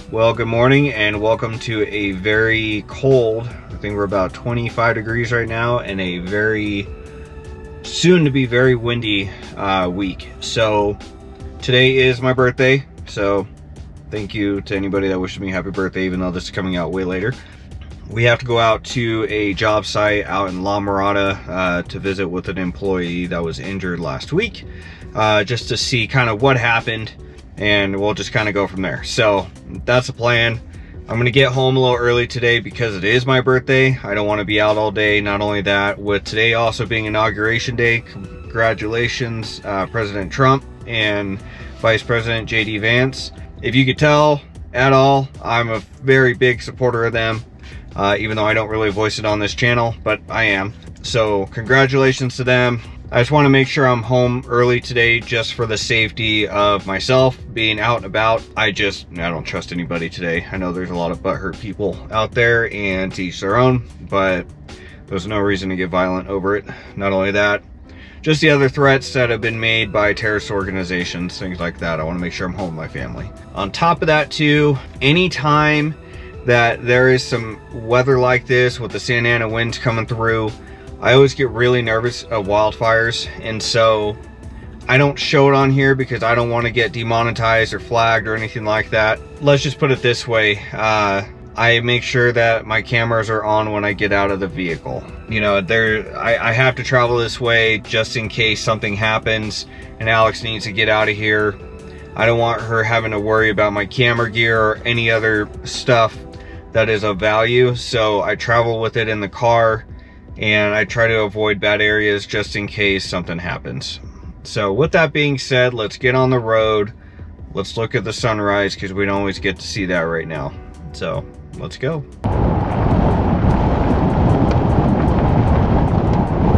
Well, good morning and welcome to a very cold, I think we're about 25 degrees right now, and a very soon to be very windy week. So today is my birthday, so thank you to anybody that wished me happy birthday, even though this is coming out way later. We have to go out to a job site out in La Mirada to visit with an employee that was injured last week, just to see kind of what happened, and we'll just kind of go from there. So that's the plan. I'm gonna get home a little early today because it is my birthday. I don't want to be out all day. Not only that, with today also being inauguration day, congratulations President Trump and Vice President JD Vance. If you could tell at all, I'm a very big supporter of them, even though I don't really voice it on this channel, but I am. So congratulations to them. I just want to make sure I'm home early today just for the safety of myself being out and about. I don't trust anybody today. I know there's a lot of butthurt people out there, and to each their own, but there's no reason to get violent over it. Not only that, just the other threats that have been made by terrorist organizations, things like that. I want to make sure I'm home with my family. On top of that too, anytime that there is some weather like this with the Santa Ana winds coming through, I always get really nervous of wildfires, and so I don't show it on here because I don't want to get demonetized or flagged or anything like that. Let's just put it this way. I make sure that my cameras are on when I get out of the vehicle. You know, I have to travel this way just in case something happens and Alex needs to get out of here. I don't want her having to worry about my camera gear or any other stuff that is of value, so I travel with it in the car, and I try to avoid bad areas just in case something happens. So with that being said, let's get on the road. Let's look at the sunrise because we don't always get to see that right now. So let's go.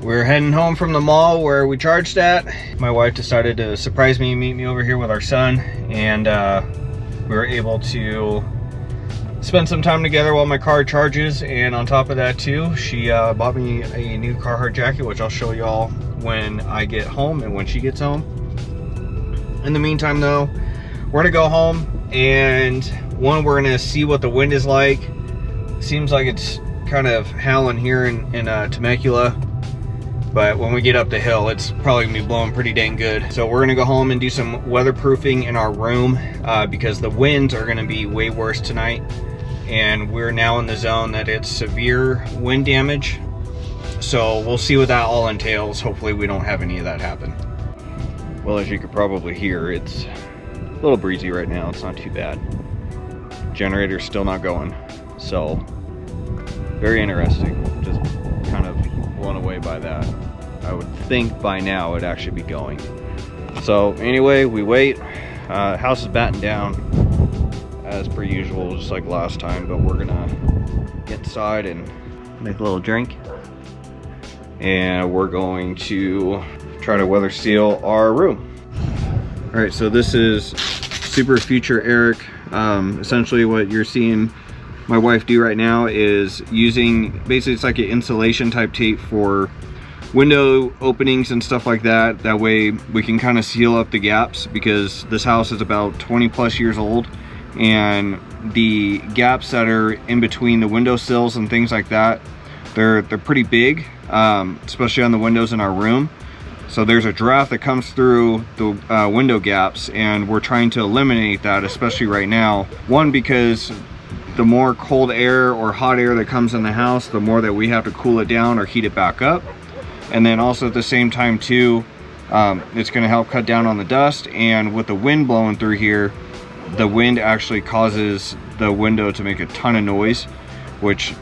We're heading home from the mall where we charged at. My wife decided to surprise me and meet me over here with our son, and we were able to spend some time together while my car charges. And on top of that too, she bought me a new Carhartt jacket, which I'll show y'all when I get home and when she gets home. In the meantime though, we're gonna go home, and we're gonna see what the wind is like. Seems like it's kind of howling here in Temecula, but when we get up the hill, it's probably gonna be blowing pretty dang good. So we're gonna go home and do some weatherproofing in our room because the winds are gonna be way worse tonight. And we're now in the zone that it's severe wind damage. So we'll see what that all entails. Hopefully we don't have any of that happen. Well, as you could probably hear, it's a little breezy right now. It's not too bad. Generator's still not going. So very interesting. Just kind of blown away by that. I would think by now it'd actually be going. So anyway, we wait. House is battened down as per usual, just like last time, but we're gonna get inside and make a little drink, and we're going to try to weather seal our room. All right, so this is Super Future Eric. Essentially what you're seeing my wife do right now is using, basically it's like an insulation type tape for window openings and stuff like that. That way we can kind of seal up the gaps, because this house is about 20 plus years old, and the gaps that are in between the windowsills and things like that, they're pretty big, especially on the windows in our room. So there's a draft that comes through the window gaps, and we're trying to eliminate that, especially right now. One, because the more cold air or hot air that comes in the house, the more that we have to cool it down or heat it back up. And then also at the same time too, it's going to help cut down on the dust. And with the wind blowing through here, the wind actually causes the window to make a ton of noise, which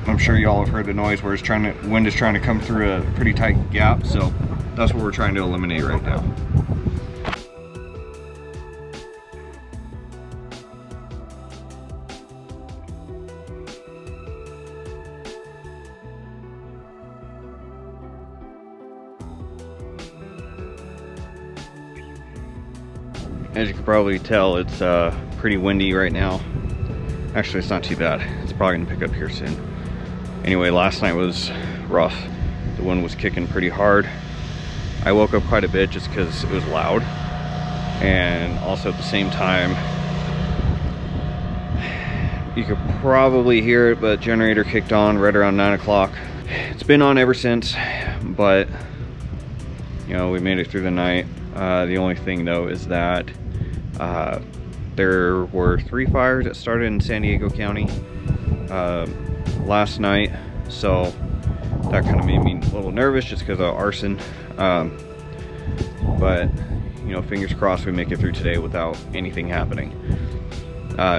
I'm sure y'all have heard the noise where wind is trying to come through a pretty tight gap. So that's what we're trying to eliminate right now. As you can probably tell, it's pretty windy right now. Actually, it's not too bad. It's probably gonna pick up here soon. Anyway, last night was rough. The wind was kicking pretty hard. I woke up quite a bit just because it was loud. And also at the same time, You could probably hear it, but generator kicked on right around 9 o'clock. It's been on ever since, but you know, we made it through the night. The only thing though is that there were 3 fires that started in San Diego County last night, so that kind of made me a little nervous just because of arson. But you know, fingers crossed we make it through today without anything happening.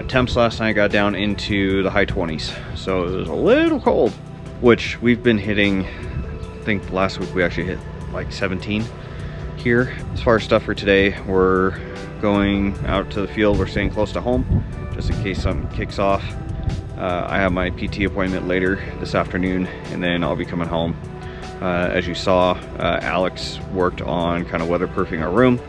Temps last night got down into the high 20s, so it was a little cold, which we've been hitting. I think last week we actually hit like 17 here. As far as stuff for today, we're going out to the field. We're staying close to home just in case something kicks off. I have my PT appointment later this afternoon, and then I'll be coming home. As you saw, Alex worked on kind of weatherproofing our room,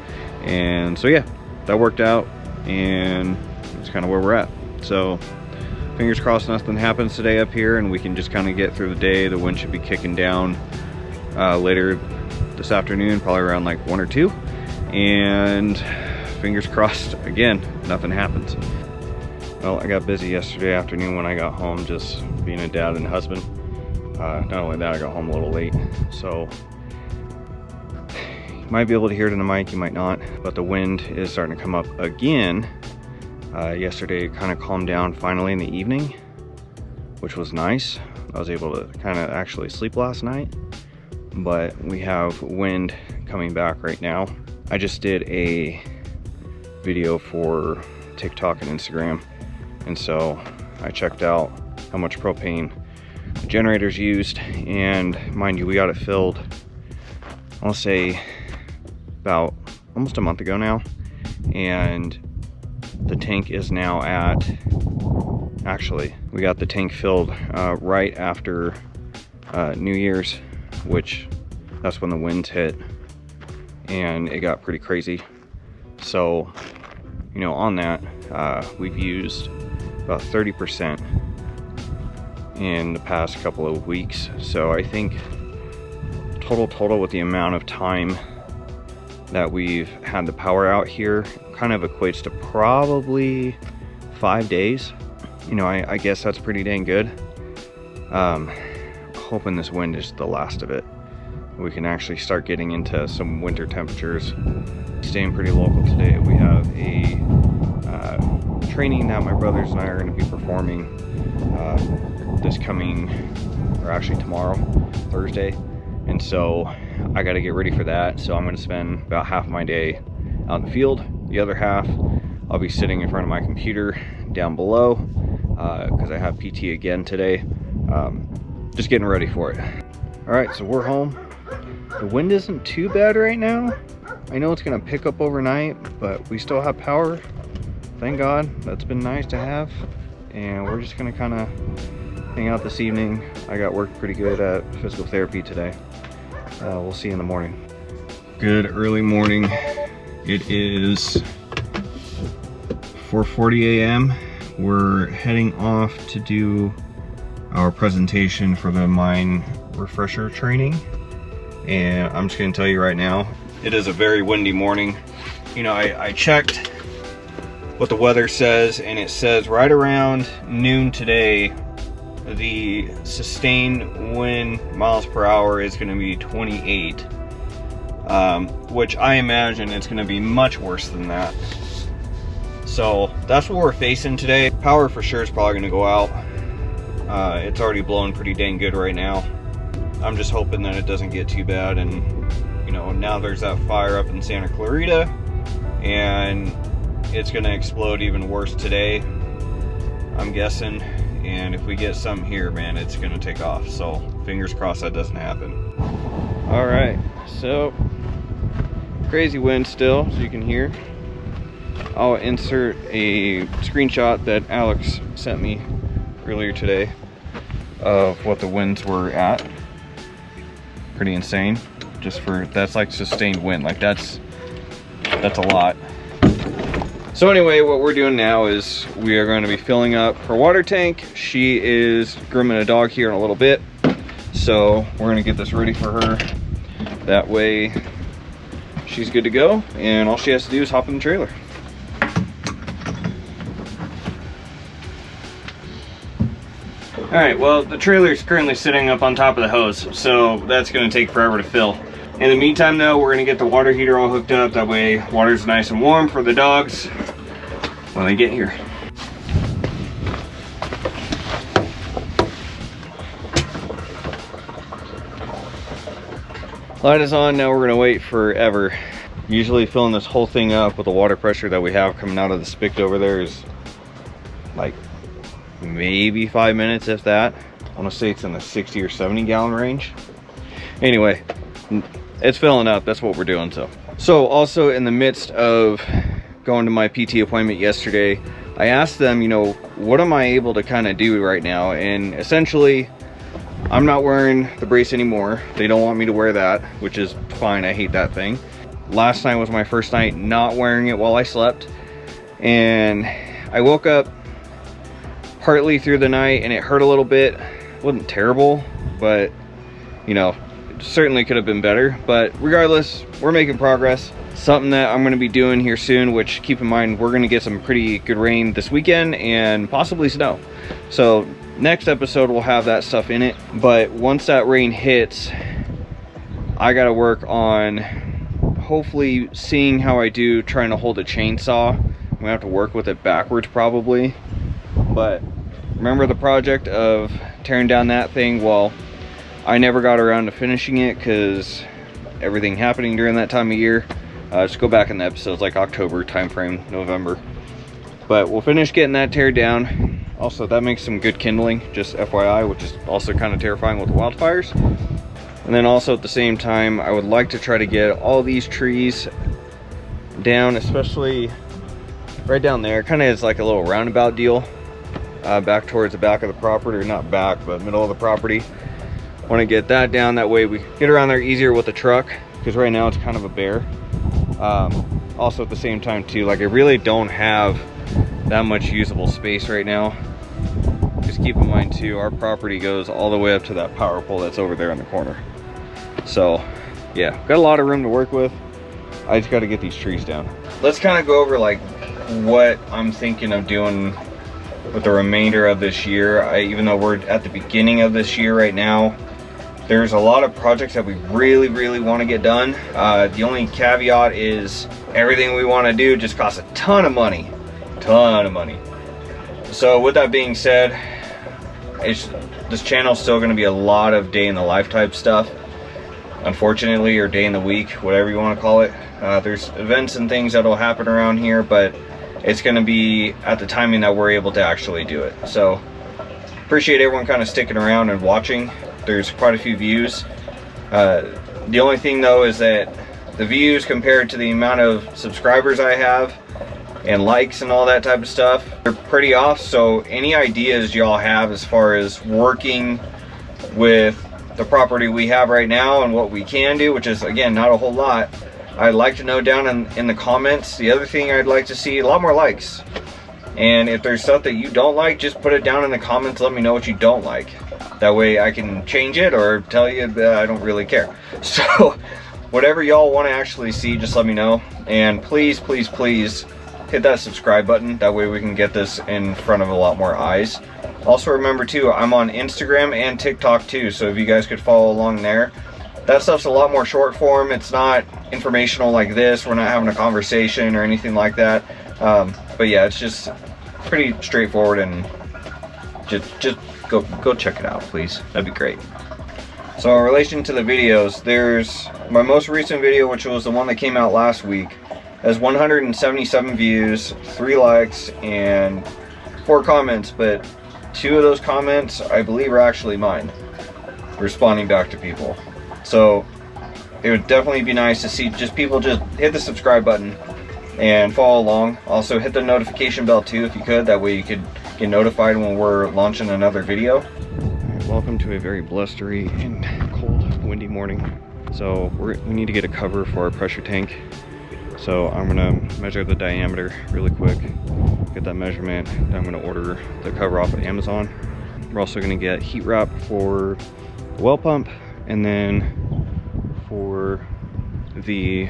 and so yeah, that worked out, and that's kind of where we're at. So fingers crossed nothing happens today up here, and we can just kind of get through the day. The wind should be kicking down later this afternoon, probably around like 1 or 2, and fingers crossed again nothing happens. Well, I got busy yesterday afternoon when I got home, just being a dad and husband. Not only that, I got home a little late, so you might be able to hear it in the mic, you might not, but the wind is starting to come up again. Yesterday it kind of calmed down finally in the evening, which was nice. I was able to kind of actually sleep last night, but we have wind coming back right now. I just did a video for TikTok and Instagram, and so I checked out how much propane the generators used, and mind you, we got it filled, I'll say about almost a month ago now, and the tank is now at, actually we got the tank filled right after New Year's, which that's when the winds hit and it got pretty crazy. So you know, on that we've used about 30% in the past couple of weeks. So I think total with the amount of time that we've had the power out here kind of equates to probably 5 days. You know, I guess that's pretty dang good. Hoping this wind is the last of it. We can actually start getting into some winter temperatures. Staying pretty local today, we have a training that my brothers and I are going to be performing this coming, or actually tomorrow, Thursday. And so I got to get ready for that. So I'm going to spend about half of my day out in the field. The other half, I'll be sitting in front of my computer down below because I have PT again today. Just getting ready for it. All right, so we're home. The wind isn't too bad right now. I know it's going to pick up overnight, but we still have power. Thank God. That's been nice to have. And we're just going to kind of hang out this evening. I got work pretty good at physical therapy today. We'll see you in the morning. Good early morning. It is 4:40 a.m. We're heading off to do our presentation for the mine refresher training. And I'm just going to tell you right now, it is a very windy morning. You know, I checked what the weather says, and it says right around noon today, the sustained wind miles per hour is going to be 28, which I imagine it's going to be much worse than that. So that's what we're facing today. Power for sure is probably going to go out. It's already blowing pretty dang good right now. I'm just hoping that it doesn't get too bad. And you know, now there's that fire up in Santa Clarita, and it's going to explode even worse today, I'm guessing. And if we get something here, man, it's going to take off. So fingers crossed that doesn't happen. All right, so crazy wind still, as you can hear. I'll insert a screenshot that Alex sent me earlier today of what the winds were at. Pretty insane. Just for, that's like sustained wind, like that's a lot. So anyway, what we're doing now is we are going to be filling up her water tank. She is grooming a dog here in a little bit, so we're going to get this ready for her. That way she's good to go, and all she has to do is hop in the trailer. Alright, well, the trailer is currently sitting up on top of the hose, so that's going to take forever to fill. In the meantime, though, we're going to get the water heater all hooked up. That way, water's nice and warm for the dogs when they get here. Light is on, now we're going to wait forever. Usually filling this whole thing up with the water pressure that we have coming out of the spigot over there is like maybe 5 minutes, if that. I want to say it's in the 60 or 70 gallon range. Anyway, it's filling up. That's what we're doing. So also in the midst of going to my PT appointment yesterday, I asked them, you know, what am I able to kind of do right now? And essentially, I'm not wearing the brace anymore. They don't want me to wear that, which is fine. I hate that thing. Last night was my first night not wearing it while I slept. And I woke up partly through the night and it hurt a little bit. It wasn't terrible, but you know, it certainly could have been better. But regardless, we're making progress. Something that I'm going to be doing here soon, which keep in mind, we're going to get some pretty good rain this weekend and possibly snow. So next episode will have that stuff in it. But once that rain hits, I got to work on hopefully seeing how I do trying to hold a chainsaw. I'm gonna have to work with it backwards probably. But remember the project of tearing down that thing? Well, I never got around to finishing it because everything happening during that time of year. Just go back in the episodes like October time frame, November. But we'll finish getting that teared down. Also, that makes some good kindling, just FYI, which is also kind of terrifying with the wildfires. And then also at the same time, I would like to try to get all these trees down, especially right down there. Kind of is like a little roundabout deal back towards the back of the property, or not back, but middle of the property. Want to get that down, that way we get around there easier with the truck, because right now it's kind of a bear. Also at the same time too, like I really don't have that much usable space right now. Just keep in mind too, our property goes all the way up to that power pole that's over there in the corner. So yeah, got a lot of room to work with. I just got to get these trees down. Let's kind of go over like what I'm thinking of doing with the remainder of this year. Even though we're at the beginning of this year right now, there's a lot of projects that we really want to get done. The only caveat is everything we want to do just costs a ton of money. So with that being said, this channel's still going to be a lot of day in the life type stuff, unfortunately, or day in the week, whatever you want to call it. There's events and things that'll happen around here, but it's going to be at the timing that we're able to actually do it. So appreciate everyone kind of sticking around and watching. There's quite a few views. The only thing though is that the views compared to the amount of subscribers I have and likes and all that type of stuff, they're pretty off. So any ideas y'all have as far as working with the property we have right now and what we can do, which is again not a whole lot, I'd like to know down in the comments. The other thing I'd like to see, a lot more likes. And if there's stuff that you don't like, just put it down in the comments. Let me know what you don't like. That way I can change it or tell you that I don't really care. So whatever y'all want to actually see, just let me know. And please hit that subscribe button. That way we can get this in front of a lot more eyes. Also remember too, I'm on Instagram and TikTok too. So if you guys could follow along there. That stuff's a lot more short form. It's not informational like this. We're not having a conversation or anything like that. But yeah, it's just pretty straightforward, and just go check it out, please. That'd be great. So in relation to the videos, there's my most recent video, which was the one that came out last week, has 177 views, 3 likes, and 4 comments, but 2 of those comments I believe are actually mine, responding back to people. So it would definitely be nice to see just people just hit the subscribe button and follow along. Also hit the notification bell too if you could. That way you could get notified when we're launching another video. Right, welcome to a very blustery and cold, windy morning. So we need to get a cover for our pressure tank. So I'm gonna measure the diameter really quick, get that measurement, then I'm gonna order the cover off of Amazon. We're also gonna get heat wrap for the well pump, and then for the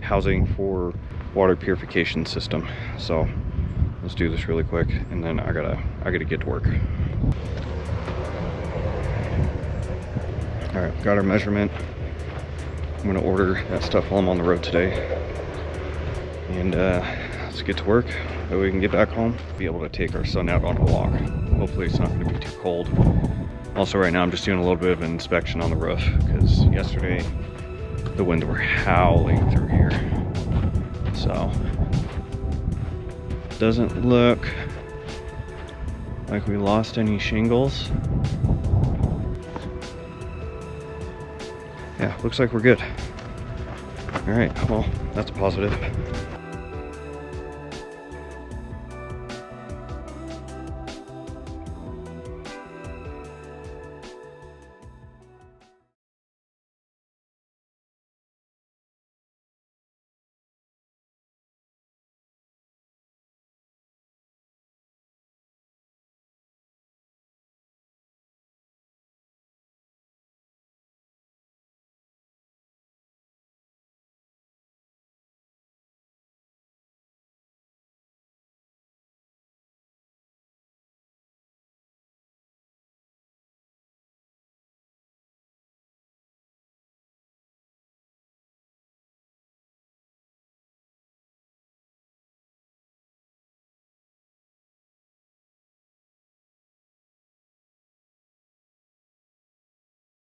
housing for water purification system. So let's do this really quick, and then I gotta get to work. All right, got our measurement. I'm gonna order that stuff while I'm on the road today. And let's get to work. That way we can get back home, be able to take our son out on a walk. Hopefully it's not gonna be too cold. Also right now I'm just doing a little bit of an inspection on the roof because yesterday the winds were howling through here. So, doesn't look like we lost any shingles. Yeah, looks like we're good. All right, well, that's a positive.